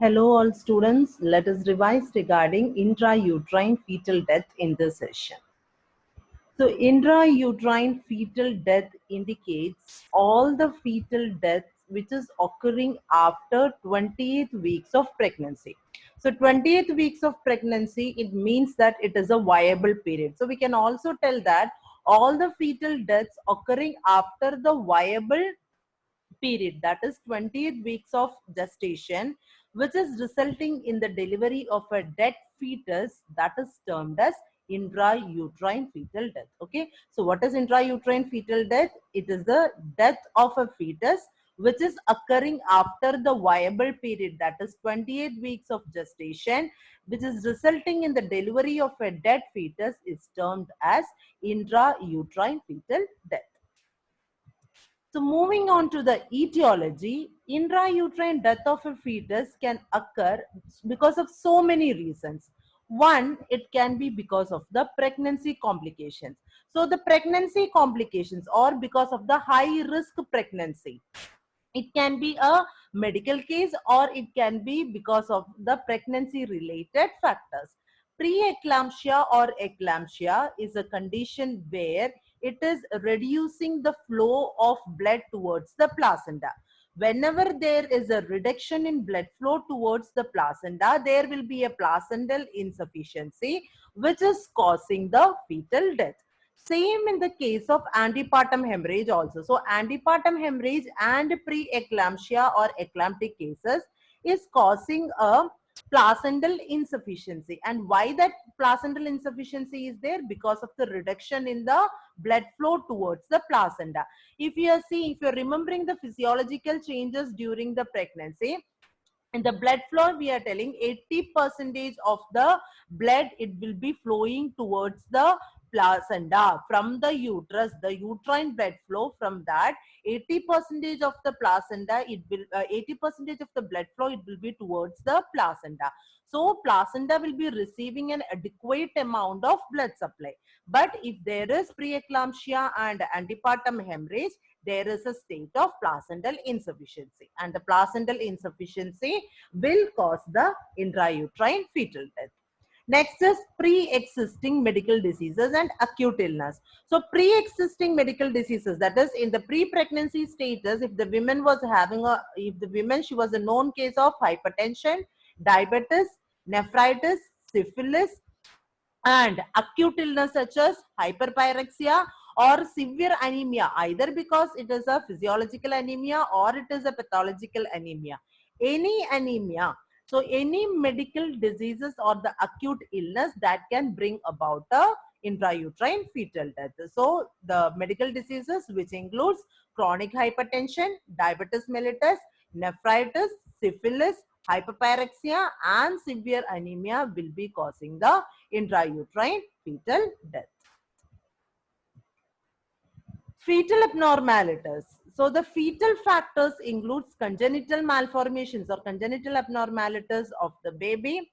Hello all students, let us revise regarding intrauterine fetal death in this session. So intrauterine fetal death indicates all the fetal deaths which is occurring after 28th weeks of pregnancy. So 28th weeks of pregnancy, it means that it is a viable period. So we can also tell that all the fetal deaths occurring after the viable period, that is 28 weeks of gestation, which is resulting in the delivery of a dead fetus, that is termed as intrauterine fetal death. Okay, so what is intrauterine fetal death? It is the death of a fetus which is occurring after the viable period, that is 28 weeks of gestation, which is resulting in the delivery of a dead fetus, is termed as intrauterine fetal death. So moving on to the etiology, intrauterine death of a fetus can occur because of so many reasons. One, it can be because of the pregnancy complications. So the pregnancy complications, or because of the high risk pregnancy. It can be a medical case, or it can be because of the pregnancy related factors. Preeclampsia or eclampsia is a condition where it is reducing the flow of blood towards the placenta. Whenever there is a reduction in blood flow towards the placenta, there will be a placental insufficiency which is causing the fetal death. Same in the case of antepartum hemorrhage also. So antepartum hemorrhage and preeclampsia or eclamptic cases is causing a placental insufficiency. And why that placental insufficiency is there? Because of the reduction in the blood flow towards the placenta. If you're remembering the physiological changes during the pregnancy, in the blood flow, we are telling 80% of the blood, it will be flowing towards the placenta from the uterus. The uterine blood flow, from that 80% of the placenta, it will 80% of the blood flow, it will be towards the placenta. So placenta will be receiving an adequate amount of blood supply. But if there is preeclampsia and antepartum hemorrhage, there is a state of placental insufficiency, and the placental insufficiency will cause the intrauterine fetal death. Next is pre-existing medical diseases and acute illness. So pre-existing medical diseases, that is in the pre-pregnancy status, if the woman, she was a known case of hypertension, diabetes, nephritis, syphilis, and acute illness such as hyperpyrexia or severe anemia, either because it is a physiological anemia or it is a pathological anemia. Any anemia, so any medical diseases or the acute illness that can bring about a intrauterine fetal death. So the medical diseases, which includes chronic hypertension, diabetes mellitus, nephritis, syphilis, hyperpyrexia, and severe anemia, will be causing the intrauterine fetal death. Fetal abnormalities. So the fetal factors includes congenital malformations or congenital abnormalities of the baby,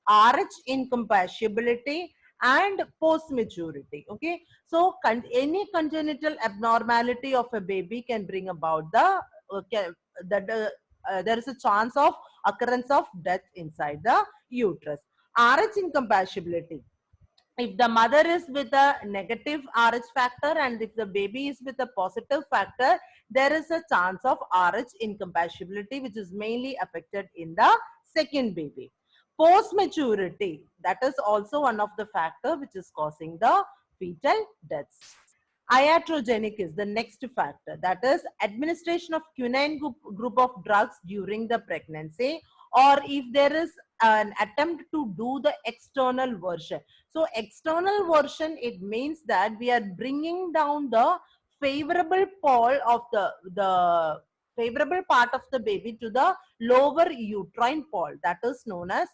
RH incompatibility, and post-maturity. Okay, so any congenital abnormality of a baby can bring about there is a chance of occurrence of death inside the uterus. RH incompatibility, if the mother is with a negative RH factor and if the baby is with a positive factor, there is a chance of RH incompatibility, which is mainly affected in the second baby. Post maturity, that is also one of the factor which is causing the fetal deaths. Iatrogenic is the next factor, that is administration of quinine group of drugs during the pregnancy, or if there is an attempt to do the external version. So external version, it means that we are bringing down the favorable pole of the favorable part of the baby to the lower uterine pole, that is known as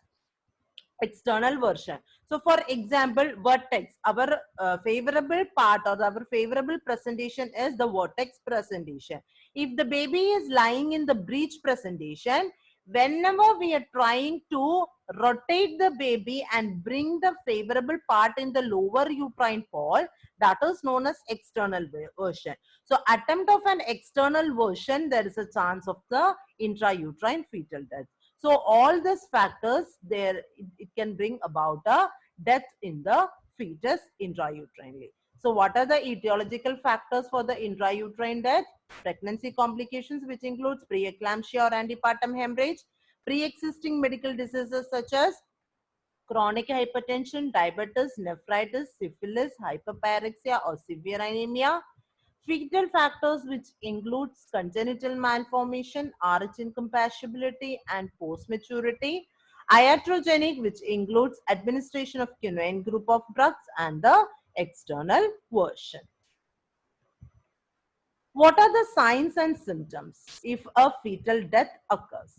external version. So for example, vertex, our favorable part or our favorable presentation is the vertex presentation. If the baby is lying in the breech presentation, Whenever we are trying to rotate the baby and bring the favorable part in the lower uterine wall, that is known as external version. So attempt of an external version, there is a chance of the intrauterine fetal death. So all these factors there, it can bring about a death in the fetus intrauterine. So what are the etiological factors for the intrauterine death? Pregnancy complications, which includes preeclampsia or antepartum hemorrhage, pre-existing medical diseases such as chronic hypertension, diabetes, nephritis, syphilis, hyperpyrexia or severe anemia. Fetal factors, which includes congenital malformation, RH incompatibility and post-maturity. Iatrogenic, which includes administration of quinine group of drugs, and the external version. What are the signs and symptoms if a fetal death occurs?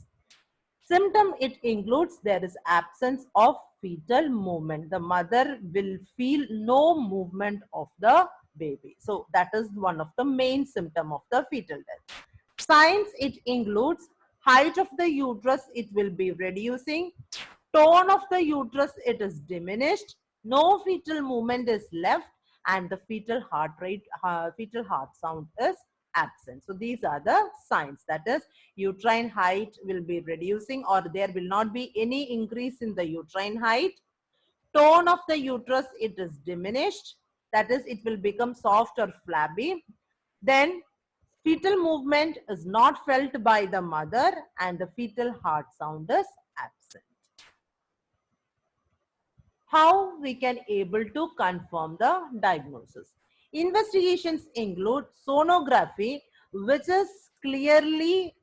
Symptom, it includes there is absence of fetal movement. The mother will feel no movement of the baby. So that is one of the main symptom of the fetal death. Signs, it includes height of the uterus, it will be reducing. Tone of the uterus, it is diminished. No fetal movement is left, and the fetal heart rate, fetal heart sound is absent. So these are the signs. That is, uterine height will be reducing, or there will not be any increase in the uterine height. Tone of the uterus, it is diminished. That is, it will become soft or flabby. Then fetal movement is not felt by the mother, and the fetal heart sound is absent. How we can able to confirm the diagnosis? Investigations include sonography, which is clearly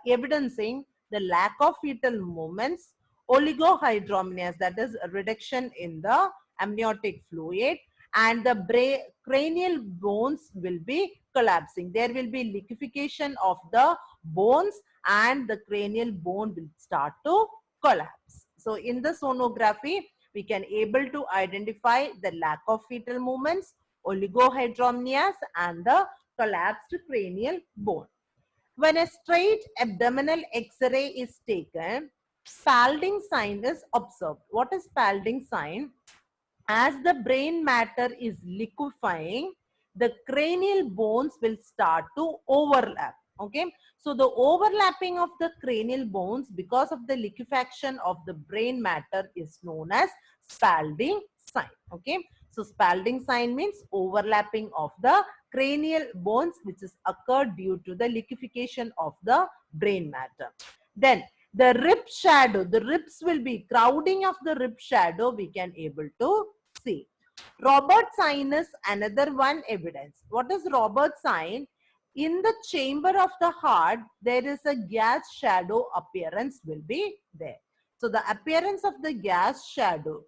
evidencing the lack of fetal movements, oligohydramnios, that is a reduction in the amniotic fluid, and the cranial bones will be collapsing. There will be liquefaction of the bones, and the cranial bone will start to collapse. So in the sonography, we can able to identify the lack of fetal movements, oligohydramnios, and the collapsed cranial bone. When a straight abdominal X-ray is taken, Spalding sign is observed. What is Spalding sign? As the brain matter is liquefying, the cranial bones will start to overlap. Okay, so the overlapping of the cranial bones because of the liquefaction of the brain matter is known as Spalding sign. Okay, so Spalding sign means overlapping of the cranial bones which is occurred due to the liquefaction of the brain matter. Then the rib shadow, the ribs will be crowding of the rib shadow, we can able to see. Robert sign is another one evidence. What is Robert sign? In the chamber of the heart, there is a gas shadow appearance will be there. So the appearance of the gas shadow,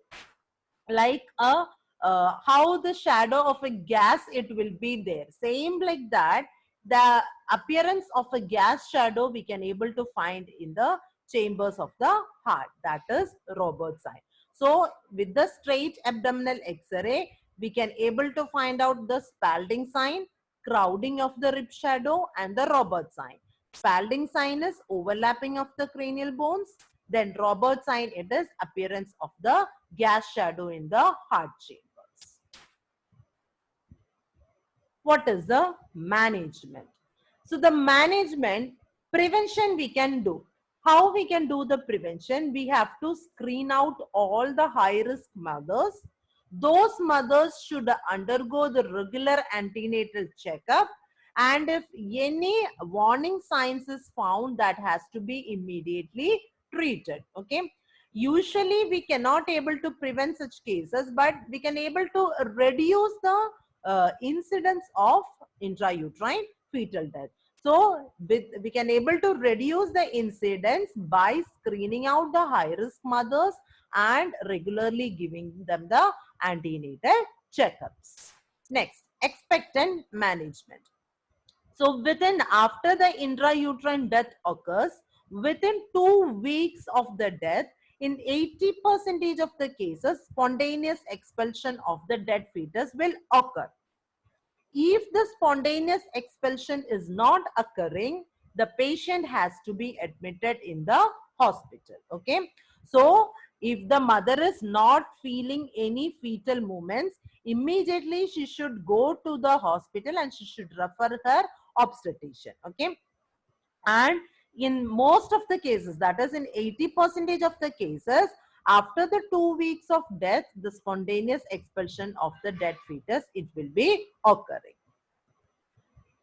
like a how the shadow of a gas, it will be there. Same like that, the appearance of a gas shadow we can able to find in the chambers of the heart. That is Robert sign. So with the straight abdominal X-ray, we can able to find out the Spalding sign, crowding of the rib shadow, and the Robert sign. Spalding sign is overlapping of the cranial bones. Then Robert sign, it is appearance of the gas shadow in the heart chambers. What is the management? So the management, prevention we can do. How we can do the prevention? We have to screen out all the high risk mothers. Those mothers should undergo the regular antenatal checkup, and if any warning signs is found, that has to be immediately treated. Okay, usually we cannot able to prevent such cases, but we can able to reduce the incidence of intrauterine fetal death. So we can able to reduce the incidence by screening out the high risk mothers and regularly giving them the antenatal checkups. Next, expectant management. So after the intrauterine death occurs, within 2 weeks of the death, in 80% of the cases, spontaneous expulsion of the dead fetus will occur. If the spontaneous expulsion is not occurring, the patient has to be admitted in the hospital. Okay, so if the mother is not feeling any fetal movements, immediately she should go to the hospital and she should refer her obstetrician. Okay, and in most of the cases, that is in 80% of the cases, after the 2 weeks of death, the spontaneous expulsion of the dead fetus, it will be occurring.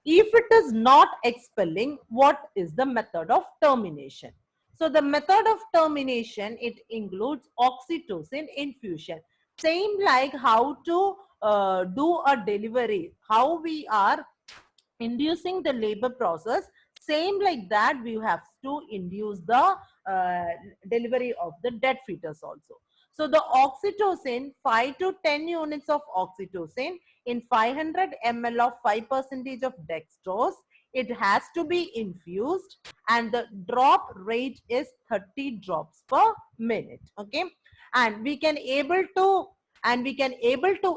If it is not expelling, what is the method of termination? So the method of termination, it includes oxytocin infusion. Same like how to do a delivery, how we are inducing the labor process, same like that we have to induce the delivery of the dead fetus also. So the oxytocin, 5 to 10 units of oxytocin in 500 ml of 5% of dextrose, it has to be infused, and the drop rate is 30 drops per minute. Okay, and we can able to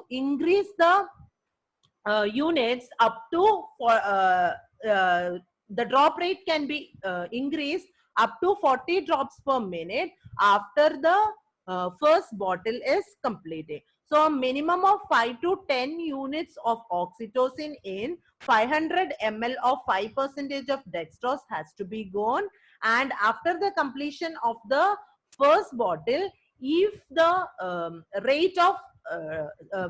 increase the units up to the drop rate can be increased up to 40 drops per minute after the first bottle is completed. So a minimum of 5 to 10 units of oxytocin in 500 ml of 5% of dextrose has to be gone, and after the completion of the first bottle, if the rate of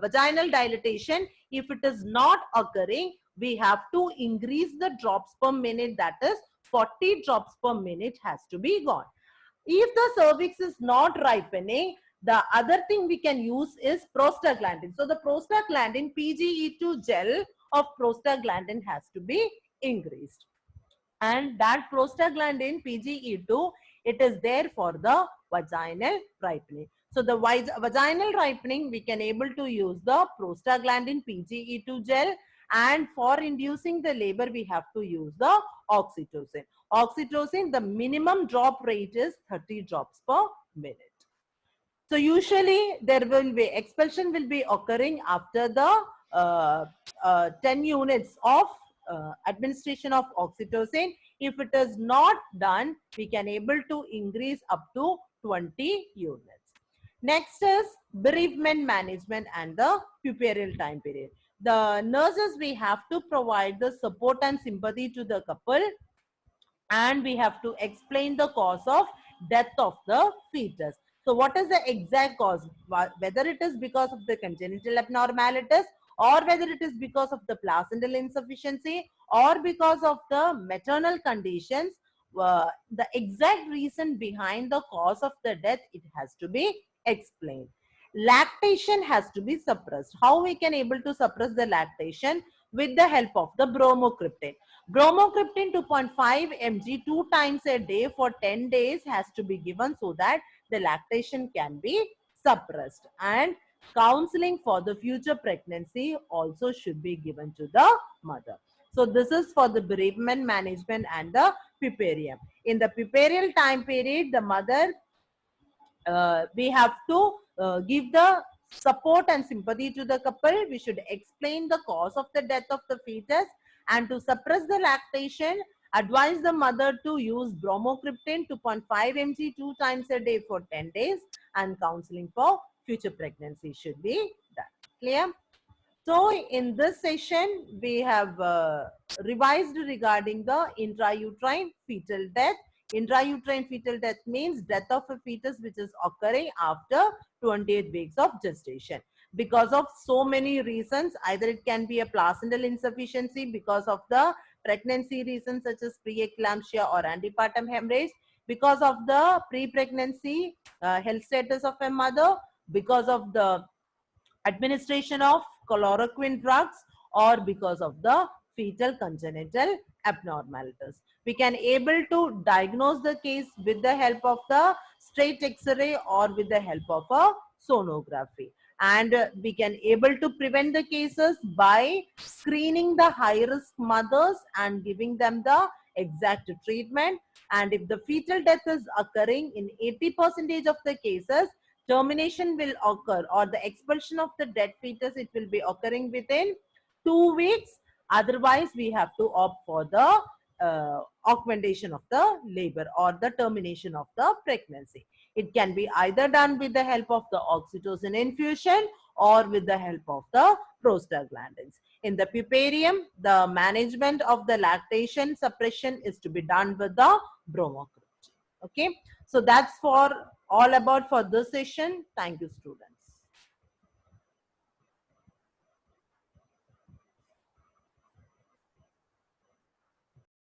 vaginal dilatation, if it is not occurring, we have to increase the drops per minute, that is 40 drops per minute has to be gone. If the cervix is not ripening, the other thing we can use is prostaglandin. So the prostaglandin, PGE2 gel of prostaglandin has to be increased. And that prostaglandin PGE2, it is there for the vaginal ripening. So the vaginal ripening, we can able to use the prostaglandin PGE2 gel, and for inducing the labor, we have to use the oxytocin. Oxytocin, the minimum drop rate is 30 drops per minute. So usually there will be expulsion will be occurring after the 10 units of administration of oxytocin. If it is not done, we can able to increase up to 20 units. Next is bereavement management and the puerperal time period. The nurses, we have to provide the support and sympathy to the couple, and we have to explain the cause of death of the fetus. So what is the exact cause? Whether it is because of the congenital abnormalities, or whether it is because of the placental insufficiency, or because of the maternal conditions, the exact reason behind the cause of the death, it has to be explained. Lactation has to be suppressed. How we can able to suppress the lactation? With the help of the bromocriptine. Bromocriptine 2.5 mg 2 times a day for 10 days has to be given, so that the lactation can be suppressed. And counseling for the future pregnancy also should be given to the mother. So this is for the bereavement management and the puerperium. In the puerperal time period, the mother, we have to give the support and sympathy to the couple. We should explain the cause of the death of the fetus, and to suppress the lactation, advise the mother to use bromocriptine 2.5 mg 2 times a day for 10 days, and counseling for future pregnancy should be done. Clear? So in this session, we have revised regarding the intrauterine fetal death. Intrauterine fetal death means death of a fetus which is occurring after 28 weeks of gestation. Because of so many reasons, either it can be a placental insufficiency because of the pregnancy reasons such as preeclampsia or antepartum hemorrhage, because of the pre-pregnancy health status of a mother, because of the administration of chloroquine drugs, or because of the fetal congenital abnormalities. We can able to diagnose the case with the help of the straight X-ray or with the help of a sonography. And we can able to prevent the cases by screening the high-risk mothers and giving them the exact treatment. And if the fetal death is occurring in 80% of the cases, termination will occur, or the expulsion of the dead fetus, it will be occurring within 2 weeks. Otherwise, we have to opt for the augmentation of the labor or the termination of the pregnancy. It can be either done with the help of the oxytocin infusion or with the help of the prostaglandins. In the puparium, the management of the lactation suppression is to be done with the bromocriptine. Okay, so that's for all about for this session. Thank you, students.